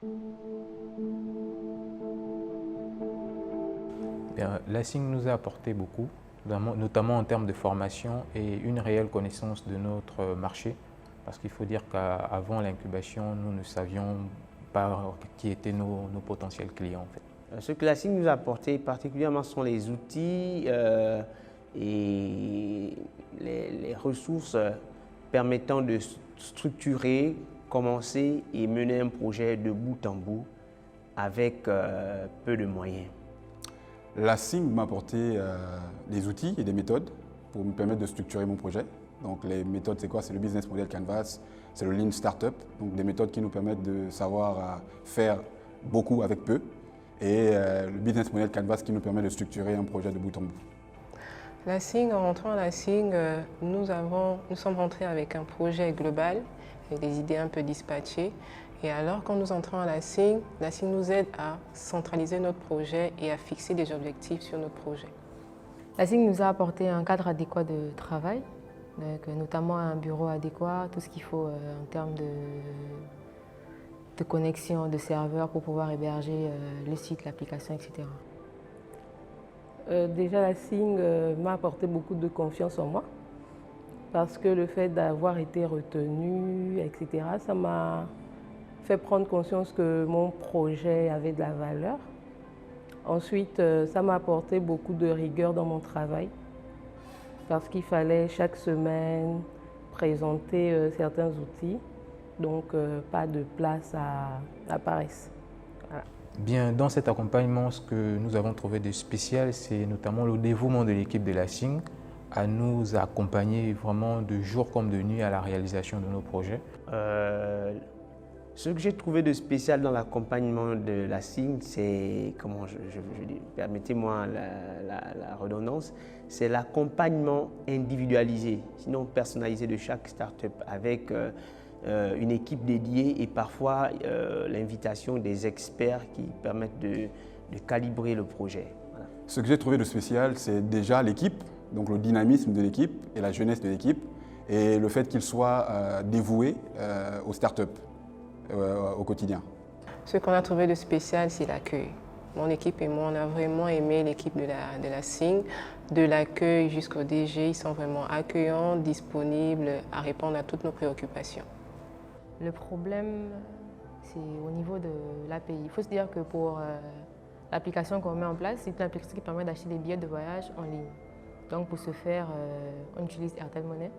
Bien, la SIG nous a apporté beaucoup, notamment en termes de formation et une réelle connaissance de notre marché. Parce qu'il faut dire qu'avant l'incubation, nous ne savions pas qui étaient nos potentiels clients. En fait. Ce que la SIG nous a apporté particulièrement sont les outils et les ressources permettant de structurer, commencer et mener un projet de bout en bout avec peu de moyens. La SIG m'a apporté des outils et des méthodes pour me permettre de structurer mon projet. Donc les méthodes, c'est quoi? C'est le Business Model Canvas, c'est le Lean Startup, donc des méthodes qui nous permettent de savoir faire beaucoup avec peu, et le Business Model Canvas qui nous permet de structurer un projet de bout en bout. La SIG, en rentrant à la SIG, nous sommes rentrés avec un projet global, avec des idées un peu dispatchées. Et alors, quand nous entrons à la SIG nous aide à centraliser notre projet et à fixer des objectifs sur notre projet. La SIG nous a apporté un cadre adéquat de travail, donc, notamment un bureau adéquat, tout ce qu'il faut en termes de connexion, de serveurs pour pouvoir héberger le site, l'application, etc. Déjà, la SIG m'a apporté beaucoup de confiance en moi parce que le fait d'avoir été retenu, etc., ça m'a fait prendre conscience que mon projet avait de la valeur. Ensuite, ça m'a apporté beaucoup de rigueur dans mon travail parce qu'il fallait chaque semaine présenter certains outils, donc pas de place à la paresse. Voilà. Bien, dans cet accompagnement, ce que nous avons trouvé de spécial, c'est notamment le dévouement de l'équipe de la SIG à nous accompagner vraiment de jour comme de nuit à la réalisation de nos projets. Ce que j'ai trouvé de spécial dans l'accompagnement de la SIG, c'est, permettez-moi la redondance, c'est l'accompagnement individualisé, sinon personnalisé de chaque start-up avec une équipe dédiée et parfois l'invitation des experts qui permettent de calibrer le projet. Voilà. Ce que j'ai trouvé de spécial, c'est déjà l'équipe, donc le dynamisme de l'équipe et la jeunesse de l'équipe, et le fait qu'ils soient dévoués aux startups au quotidien. Ce qu'on a trouvé de spécial, c'est l'accueil. Mon équipe et moi, on a vraiment aimé l'équipe de la SIG, de l'accueil jusqu'au DG. Ils sont vraiment accueillants, disponibles à répondre à toutes nos préoccupations. Le problème, c'est au niveau de l'API. Il faut se dire que pour l'application qu'on met en place, c'est une application qui permet d'acheter des billets de voyage en ligne. Donc pour ce faire, on utilise Airtel Money.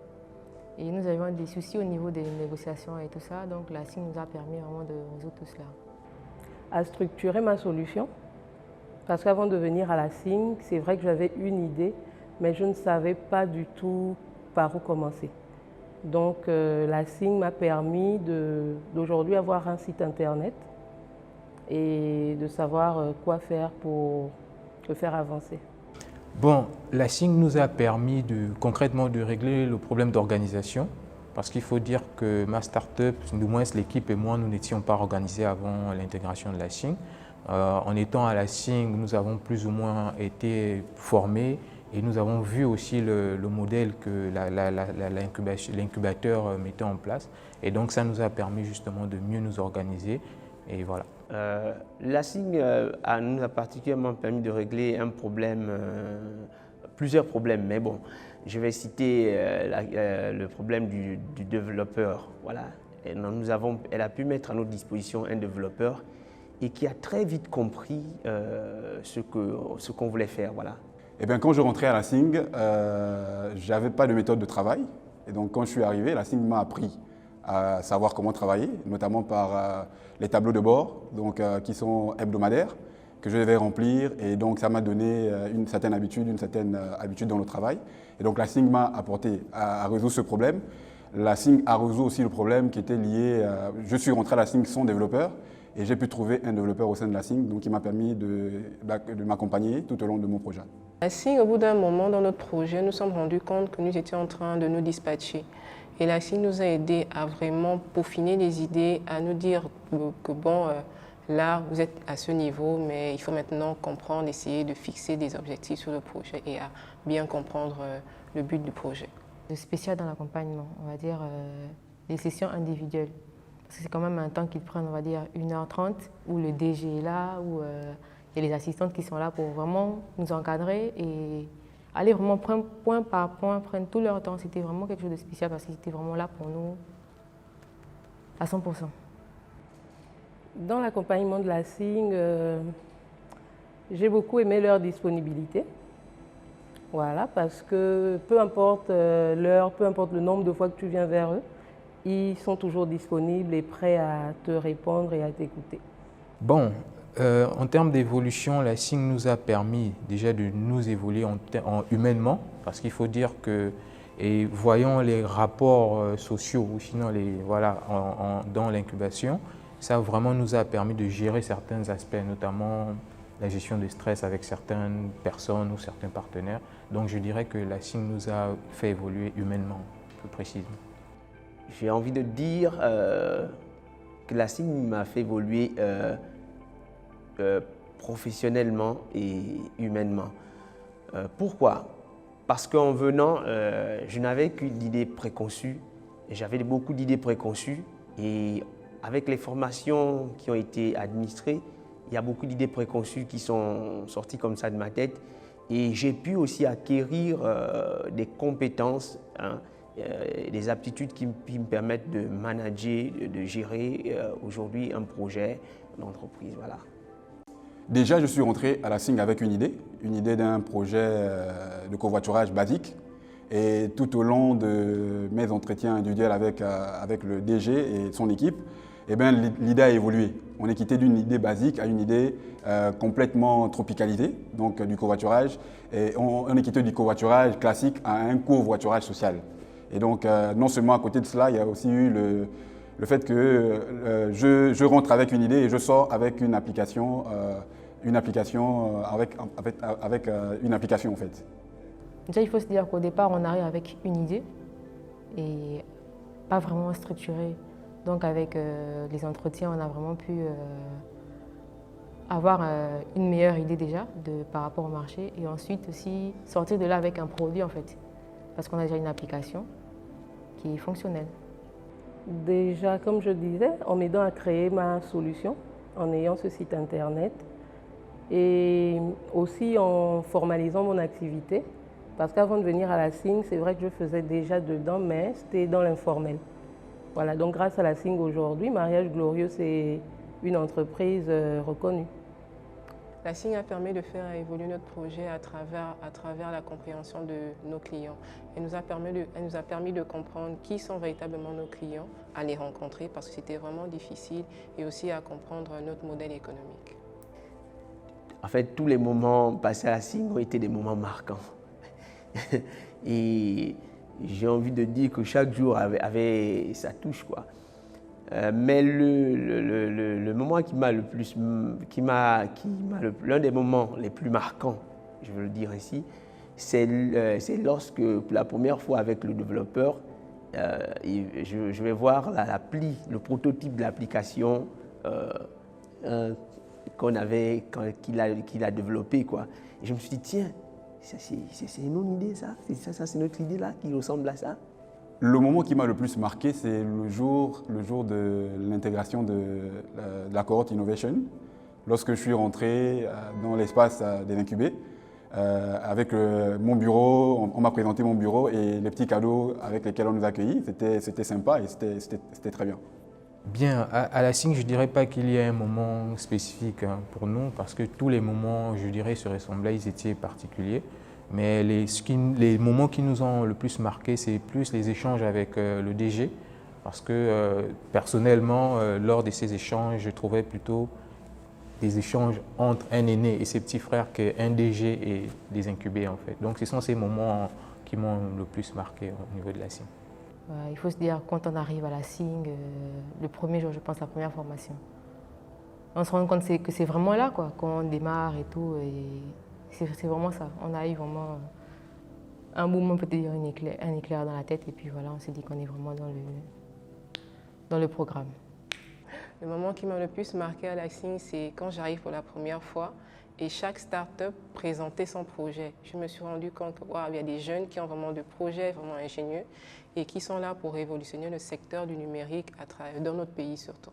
Et nous avions des soucis au niveau des négociations et tout ça, donc la SIG nous a permis vraiment de résoudre tout cela. À structurer ma solution, parce qu'avant de venir à la SIG, c'est vrai que j'avais une idée, mais je ne savais pas du tout par où commencer. Donc la SIG m'a permis d'aujourd'hui avoir un site internet et de savoir quoi faire pour le faire avancer. Bon, la SIG nous a permis concrètement de régler le problème d'organisation parce qu'il faut dire que ma start-up, du moins l'équipe et moi, nous n'étions pas organisés avant l'intégration de la SIG. En étant à la SIG, nous avons plus ou moins été formés et nous avons vu aussi le modèle que l'incubateur mettait en place. Et donc ça nous a permis justement de mieux nous organiser et voilà. La SIG nous a particulièrement permis de régler un problème, plusieurs problèmes, mais bon, je vais citer le problème du développeur. Voilà. Elle a pu mettre à notre disposition un développeur et qui a très vite compris ce qu'on voulait faire. Voilà. Et bien, quand je rentrais à la SIG, je n'avais pas de méthode de travail. Et donc quand je suis arrivé, la SIG m'a appris à savoir comment travailler, notamment par les tableaux de bord qui sont hebdomadaires, que je devais remplir. Et donc ça m'a donné une certaine habitude dans le travail. Et donc la SIG m'a apporté à résoudre ce problème. La SIG a résolu aussi le problème qui était lié, je suis rentré à la SIG sans développeur et j'ai pu trouver un développeur au sein de la SIG, donc qui m'a permis de m'accompagner tout au long de mon projet. La SIG, au bout d'un moment dans notre projet, nous sommes rendus compte que nous étions en train de nous dispatcher. Et la SIG nous a aidés à vraiment peaufiner les idées, à nous dire que bon, là, vous êtes à ce niveau, mais il faut maintenant comprendre, essayer de fixer des objectifs sur le projet et à bien comprendre le but du projet. Le spécial dans l'accompagnement, on va dire les sessions individuelles. Parce que c'est quand même un temps qu'ils prennent, on va dire, 1h30, où le DG est là, où il y a les assistantes qui sont là pour vraiment nous encadrer et aller vraiment point par point, prendre tout leur temps. C'était vraiment quelque chose de spécial parce qu'ils étaient vraiment là pour nous à 100%. Dans l'accompagnement de la SING, j'ai beaucoup aimé leur disponibilité. Voilà, parce que peu importe l'heure, peu importe le nombre de fois que tu viens vers eux, ils sont toujours disponibles et prêts à te répondre et à t'écouter. Bon, en termes d'évolution, la SING nous a permis déjà de nous évoluer humainement, parce qu'il faut dire que, et voyant les rapports sociaux ou sinon dans l'incubation, ça vraiment nous a permis de gérer certains aspects, notamment la gestion de stress avec certaines personnes ou certains partenaires. Donc je dirais que la SING nous a fait évoluer humainement, plus précisément. J'ai envie de dire que la SING m'a fait évoluer professionnellement et humainement. Pourquoi? Parce qu'en venant, je n'avais qu'une idée préconçue. J'avais beaucoup d'idées préconçues et avec les formations qui ont été administrées, il y a beaucoup d'idées préconçues qui sont sorties comme ça de ma tête et j'ai pu aussi acquérir des compétences, des aptitudes qui me permettent de manager, de gérer aujourd'hui un projet, une entreprise. Voilà. Déjà, je suis rentré à la SING avec une idée d'un projet de covoiturage basique. Et tout au long de mes entretiens individuels avec le DG et son équipe, eh bien, l'idée a évolué. On est quitté d'une idée basique à une idée complètement tropicalisée, donc du covoiturage. Et on est quitté du covoiturage classique à un covoiturage social. Et donc, non seulement à côté de cela, il y a aussi eu le fait que je rentre avec une idée et je sors avec une application en fait. Déjà, il faut se dire qu'au départ, on arrive avec une idée et pas vraiment structurée. Donc avec les entretiens, on a vraiment pu avoir une meilleure idée déjà par rapport au marché et ensuite aussi sortir de là avec un produit en fait. Parce qu'on a déjà une application qui est fonctionnelle. Déjà, comme je disais, en m'aidant à créer ma solution, en ayant ce site internet et aussi en formalisant mon activité. Parce qu'avant de venir à la SING, c'est vrai que je faisais déjà dedans, mais c'était dans l'informel. Voilà, donc grâce à la SING aujourd'hui, Mariage Glorieux, c'est une entreprise reconnue. La SING a permis de faire évoluer notre projet à travers la compréhension de nos clients. Elle nous a permis de comprendre qui sont véritablement nos clients, à les rencontrer parce que c'était vraiment difficile et aussi à comprendre notre modèle économique. En fait, tous les moments passés à la SING ont été des moments marquants. Et j'ai envie de dire que chaque jour avait sa touche, quoi. Mais le moment qui m'a le plus, l'un des moments les plus marquants, je veux le dire ainsi, c'est lorsque pour la première fois avec le développeur, je vais voir l'appli, le prototype de l'application qu'il a développé, quoi. Et je me suis dit, tiens, c'est une idée, ça c'est notre idée là qui ressemble à ça. Le moment qui m'a le plus marqué, c'est le jour de l'intégration de la cohorte Innovation. Lorsque je suis rentré dans l'espace des incubés, avec mon bureau, on m'a présenté mon bureau et les petits cadeaux avec lesquels on nous a accueillis, c'était sympa et c'était très bien. Bien, à la SING, je ne dirais pas qu'il y ait un moment spécifique pour nous, parce que tous les moments, je dirais, se ressemblaient, ils étaient particuliers. Mais les moments qui nous ont le plus marqué, c'est plus les échanges avec le DG, parce que personnellement, lors de ces échanges, je trouvais plutôt des échanges entre un aîné et ses petits frères qu'un DG et des incubés, en fait. Donc, ce sont ces moments qui m'ont le plus marqué au niveau de la SING. Il faut se dire, quand on arrive à la SING, le premier jour, je pense, la première formation, on se rend compte que c'est vraiment là, quoi, quand on démarre et tout. Et c'est vraiment ça. On a eu vraiment un moment, peut-être dire un éclair dans la tête. Et puis voilà, on s'est dit qu'on est vraiment dans le programme. Le moment qui m'a le plus marqué à la SING, c'est quand j'arrive pour la première fois et chaque start-up présentait son projet. Je me suis rendu compte qu'il y a des jeunes qui ont vraiment des projets vraiment ingénieux et qui sont là pour révolutionner le secteur du numérique dans notre pays surtout.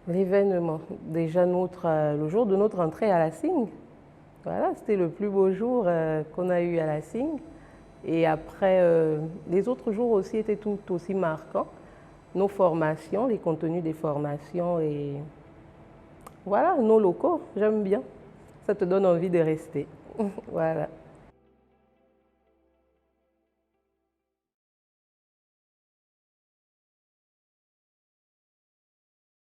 L'événement, déjà le jour de notre entrée à la SING, voilà, c'était le plus beau jour qu'on a eu à la SING. Et après, les autres jours aussi étaient tout aussi marquants. Nos formations, les contenus des formations et voilà, nos locaux, j'aime bien. Ça te donne envie de rester. Voilà.